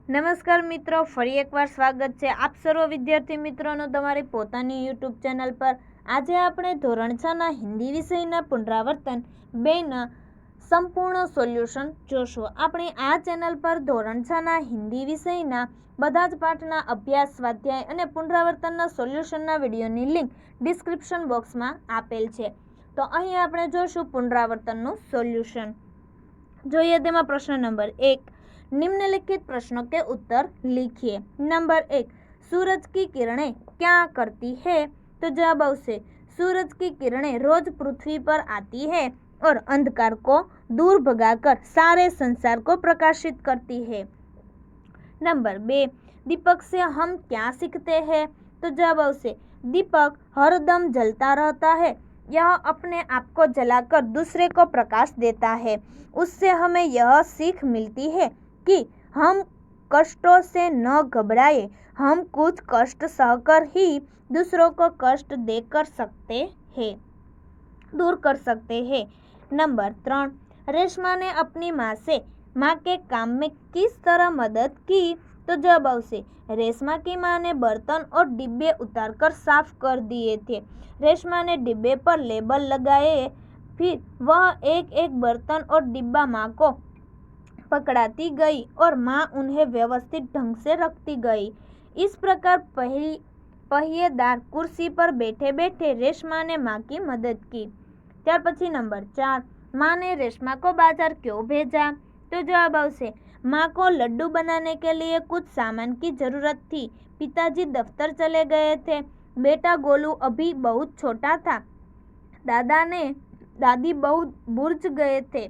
નમસ્કાર મિત્રો, ફરી એકવાર સ્વાગત છે આપ સર્વ વિદ્યાર્થી મિત્રોનું તમારી પોતાની યુટ્યુબ ચેનલ પર। આજે આપણે ધોરણ 6ના હિન્દી વિષયના પુનરાવર્તન 2ના સંપૂર્ણ સોલ્યુશન જોશું। આપણે આ ચેનલ પર ધોરણ 6ના હિન્દી વિષયના બધા જ પાઠના અભ્યાસ, સ્વાધ્યાય અને પુનરાવર્તનના સોલ્યુશનના વિડીયોની લિંક ડિસ્ક્રિપ્શન બોક્સમાં આપેલ છે। તો અહીં આપણે જોશું પુનરાવર્તનનું સોલ્યુશન। જોઈએ તેમાં પ્રશ્ન નંબર 1, निम्नलिखित प्रश्नों के उत्तर लिखिए। नंबर 1, सूरज की किरणें क्या करती है? तो जवाब आवशे सूरज की किरणें रोज पृथ्वी पर आती है और अंधकार को दूर भगाकर सारे संसार को प्रकाशित करती है। नंबर 2, दीपक से हम क्या सीखते हैं? तो जवाब आवशे दीपक हरदम जलता रहता है, यह अपने आप को जलाकर दूसरे को प्रकाश देता है। उससे हमें यह सीख मिलती है कि हम कष्टों से न घबराए, हम कुछ कष्ट सहकर ही दूसरों को कष्ट देकर सकते हैं, दूर कर सकते हैं। नंबर 3, रेशमा ने अपनी माँ से माँ के काम में किस तरह मदद की? तो जवाब आवशे रेशमा की माँ ने बर्तन और डिब्बे उतारकर साफ कर दिए थे। रेशमा ने डिब्बे पर लेबल लगाए, फिर वह एक एक बर्तन और डिब्बा माँ को पकड़ाती गई और माँ उन्हें व्यवस्थित ढंग से रखती गई। इस प्रकार पहिएदार कुर्सी पर बैठे बैठे रेशमा ने माँ की मदद की। त्यार पछी नंबर 4, माँ ने रेशमा को बाजार क्यों भेजा? तो जवाब आवशे माँ को लड्डू बनाने के लिए कुछ सामान की जरूरत थी। पिताजी दफ्तर चले गए थे, बेटा गोलू अभी बहुत छोटा था, दादी बहुत बुर्ज गए थे।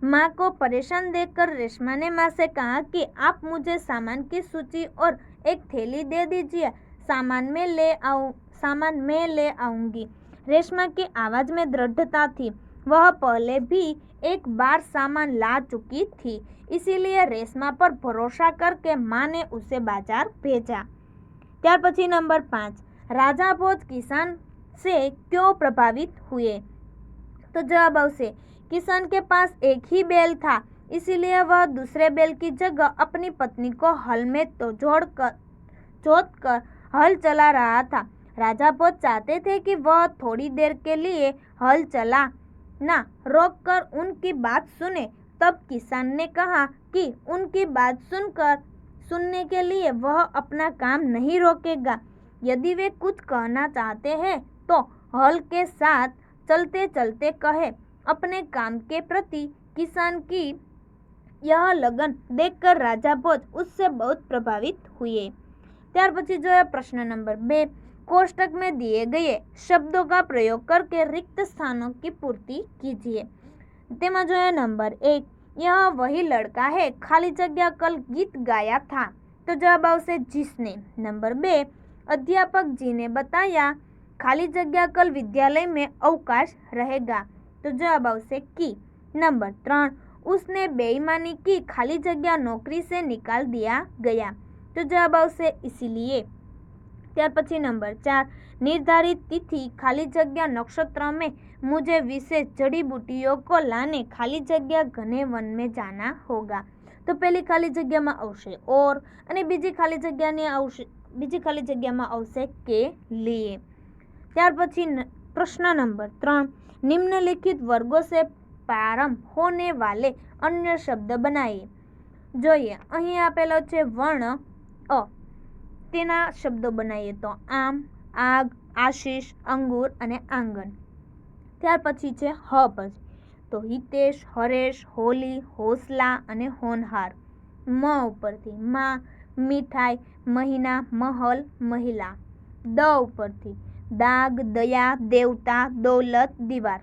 माँ को परेशान देखकर रेशमा ने माँ से कहा कि आप मुझे सामान की सूची और एक थैली दे दीजिए, सामान मैं ले आऊंगी। रेशमा की आवाज में दृढ़ता थी, वह पहले भी एक बार सामान ला चुकी थी, इसीलिए रेशमा पर भरोसा करके माँ ने उसे बाजार भेजा। त्यार पछी नंबर 5, राजा भोज किसान से क्यों प्रभावित हुए? तो जवाब आवशे किसान के पास एक ही बैल था, इसीलिए वह दूसरे बैल की जगह अपनी पत्नी को हल में तो जोतकर हल चला रहा था। राजा भोज चाहते थे कि वह थोड़ी देर के लिए हल चलाना रोककर उनकी बात सुने। तब किसान ने कहा कि उनकी बात सुनने के लिए वह अपना काम नहीं रोकेगा। यदि वे कुछ कहना चाहते हैं तो हल के साथ चलते चलते कहे। अपने काम के प्रति किसान की यह लगन देखकर राजा भोज उससे बहुत प्रभावित हुए। त्यार पछी जो है प्रश्न नंबर 2, कोष्टक में दिए गए शब्दों का प्रयोग करके रिक्त स्थानों की पूर्ति कीजिए। तेमा जो है नंबर 1, यह वही लड़का है खाली जगह कल गीत गाया था। तो जवाब आवशे जिसने। नंबर 2, अध्यापक जी ने बताया खाली जगह कल विद्यालय में अवकाश रहेगा। तो जवाब आवशे की। नंबर 3, उसने बेईमानी की, खाली जगह नौकरी से निकाल दिया गया। तो जवाब आवशे इसीलिए। त्यार पछी नंबर 4, निर्धारित तिथि खाली जगह नक्षत्र में मुझे विशेष जड़ी बूटियों को लाने खाली जगह घने वन में जाना होगा। तो पहली खाली जगह में आवशे और अने बीजी खाली जगह में आवशे के लिए। त्यार पछी प्रश्न नंबर 3, निम्नलिखित वर्गों से प्रारंभ होने वाले अन्य शब्द बनाइए। જોઈએ અહીં આપેલો છે વર્ણ અ, તેના શબ્દો બનાવીએ તો આમ, આગ, આશીષ, અંગુર અને આંગણ। ત્યાર પછી છે હ પછી તો હિતેશ, હરેશ, હોલી, હોસલા અને હોનહાર। મ ઉપરથી માં, મીઠાઈ, મહિના, महल, महिला। દ ઉપરથી दाग, दया, देवता, दौलत, दीवार।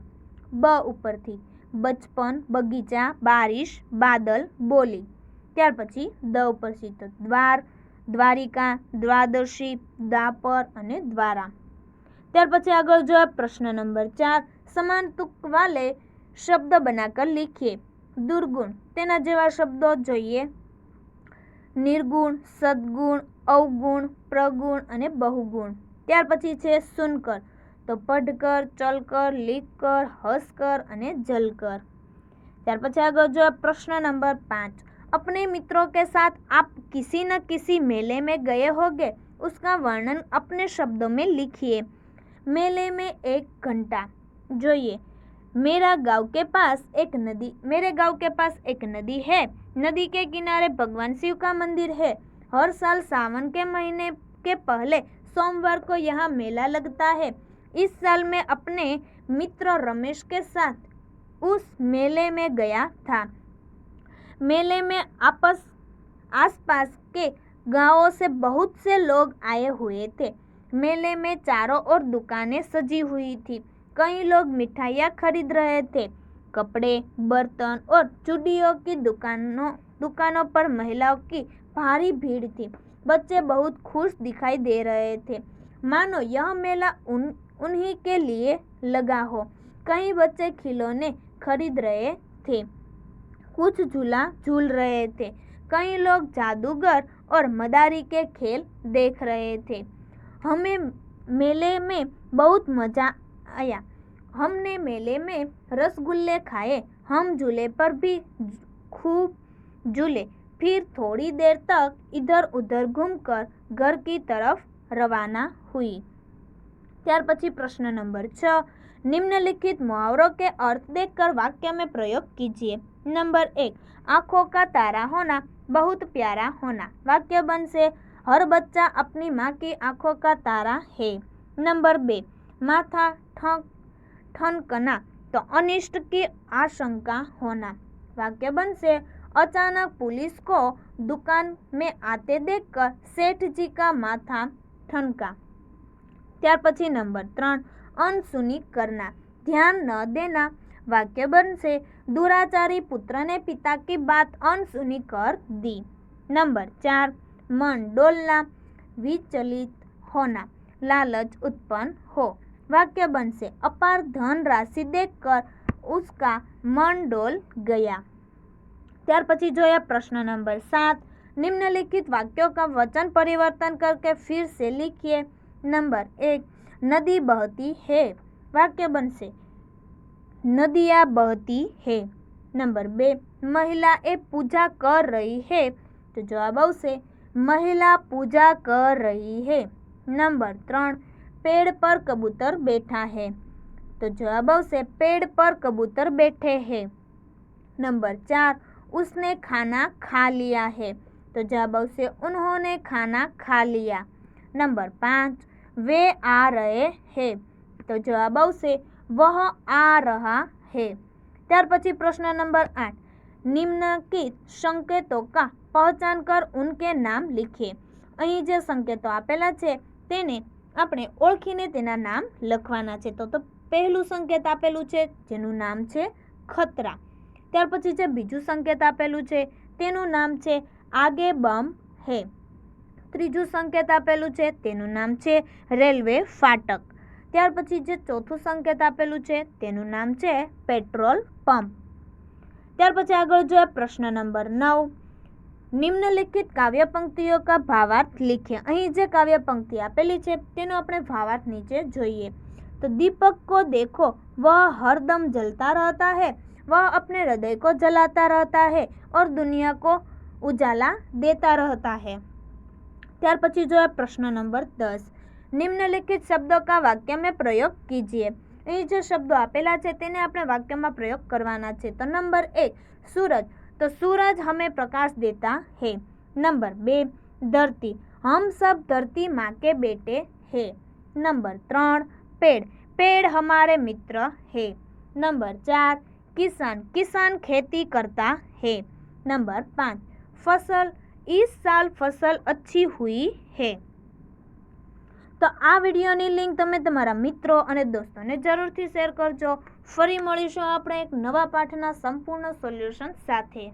ब उपरથી बचपन, बगीचा, बारिश, बादल, बोली। त्यार पछी द उपरથી तो द्वार, द्वारिका, द्वादशी, द्वापर अने द्वारा। त्यार पछी आगळ जो प्रश्न नंबर 4, समान तुक वाले शब्द बनाकर लिखिए। दुर्गुण तेना जेवा शब्दों जोईए निर्गुण, सद्गुण, अवगुण, प्रगुण अने बहुगुण। त्यार पछी छे सुनकर तो पढ़कर, चलकर, लिखकर, हंसकर अने जलकर। त्यार पछी आगळ जो प्रश्न नंबर 5, अपने मित्रों के साथ आप किसी न किसी मेले में गए होंगे, उसका वर्णन अपने शब्दों में लिखिए। मेले में 1 घंटा। જોઈએ, मेरे गांव के पास एक नदी है। नदी के किनारे भगवान शिव का मंदिर है। हर साल सावन के महीने के पहले सोमवार को यहाँ मेला लगता है। इस साल मैं अपने मित्र रमेश के साथ उस मेले में गया था। मेले में आसपास के गांवों से बहुत से लोग आए हुए थे। मेले में चारों ओर दुकानें सजी हुई थी। कई लोग मिठाइयाँ खरीद रहे थे। कपड़े, बर्तन और चूड़ियों की दुकानों पर महिलाओं की भारी भीड़ थी। बच्चे बहुत खुश दिखाई दे रहे थे, मानो यह मेला उन्हीं के लिए लगा हो। कई बच्चे खिलौने खरीद रहे थे, कुछ झूला झूल रहे थे। कई लोग जादूगर और मदारी के खेल देख रहे थे। हमें मेले में बहुत मजा आया। हमने मेले में रसगुल्ले खाए। हम झूले पर भी खूब झूले। फिर थोड़ी देर तक इधर उधर घूमकर घर की तरफ रवाना हुई। ત્યાર પછી પ્રશ્ન નંબર 6, निम्नलिखित मुहावरों के अर्थ देखकर वाक्य में प्रयोग कीजिए। नंबर 1, आंखों का तारा होना, बहुत प्यारा होना। वाक्य बन से हर बच्चा अपनी माँ की आंखों का तारा है। नंबर 2, माथा ठनकना, तो अनिष्ट की आशंका होना। वाक्य बन से अचानक पुलिस को दुकान में आते देखकर सेठ जी का माथा ठनका। ત્યાર પછી नंबर 3, अनसुनी करना, ध्यान न देना। वाक्य बन से दुराचारी पुत्र ने पिता की बात अनसुनी कर दी। नंबर 4, मन डोलना, विचलित होना, लालच उत्पन्न हो। वाक्य बन से अपार धन राशि देखकर उसका मन डोल गया। ત્યાર પછી જોઈએ પ્રશ્ન नंबर 7, निम्नलिखित वाक्यों का वचन परिवर्तन करके फिर से लिखिए। नंबर 1, नदी बहती है। वाक्य बन से नदियाँ बहती है। नंबर 2, महिला ए पूजा कर रही है, तो जवाब आवશે महिला पूजा कर रही है। नंबर 3, पेड़ पर कबूतर बैठा है, तो जवाब आवશે पेड़ पर कबूतर बैठे हैं। नंबर 4, उसने खाना खा लिया है, तो जवाब आवશે उन्होंने खाना खा लिया। नंबर 5, वे आ रहे हैं, तो जवाब आवશે वह आ रहा है। ત્યાર પછી પ્રશ્ન नंबर 8, निम्नलिखित संकेतों का पहचान कर उनके नाम लिखिए। અહીં જે સંકેતો આપેલા છે તેને આપણે ઓળખીને તેના નામ લખવાના છે। તો પહેલું સંકેત આપેલું છે જેનું નામ છે ખતરા। ત્યાર પછી જે બીજું સંકેત આપેલું છે તેનું નામ છે આગે બમ હે। ત્રીજું સંકેત આપેલું છે તેનું નામ છે રેલવે ફાટક। ત્યાર પછી જે ચોથું સંકેત આપેલું છે તેનું નામ છે પેટ્રોલ પંપ। ત્યાર પછી આગળ જોઈએ પ્રશ્ન નંબર 9, निम्नलिखित काव्य पंक्तियों का भावार्थ लिखिए। અહીં જે કાવ્ય પંક્તિ આપેલી છે તેનો આપણે ભાવાર્થ નીચે જોઈએ। तो दीपक को देखो, वह हरदम जलता रहता है, वह अपने हृदय को जलाता रहता है और दुनिया को उजाला देता रहता है। ત્યાર પછી जो है प्रश्न नंबर 10, निम्नलिखित शब्दों का वाक्य में प्रयोग कीजिए। અહીં જે શબ્દો આપેલા છે તેને આપણે વાક્યમાં પ્રયોગ કરવાના છે। તો નંબર 1, सूरज, तो सूरज हमें प्रकाश देता है। नंबर 2, धरती, हम सब धरती माँ के बेटे हैं। नंबर 3, पेड़, पेड़ हमारे मित्र है। नंबर 4, किसान, किसान खेती करता है। नंबर 5, फसल, इस साल फसल अच्छी हुई है। तो आ विडियोनी लिंक तमे तमारा मित्रों और दोस्तों जरूरथी शेर करजो। फरी मळीशुं आपणे एक नवा पाठना संपूर्ण सोल्यूशन साथे।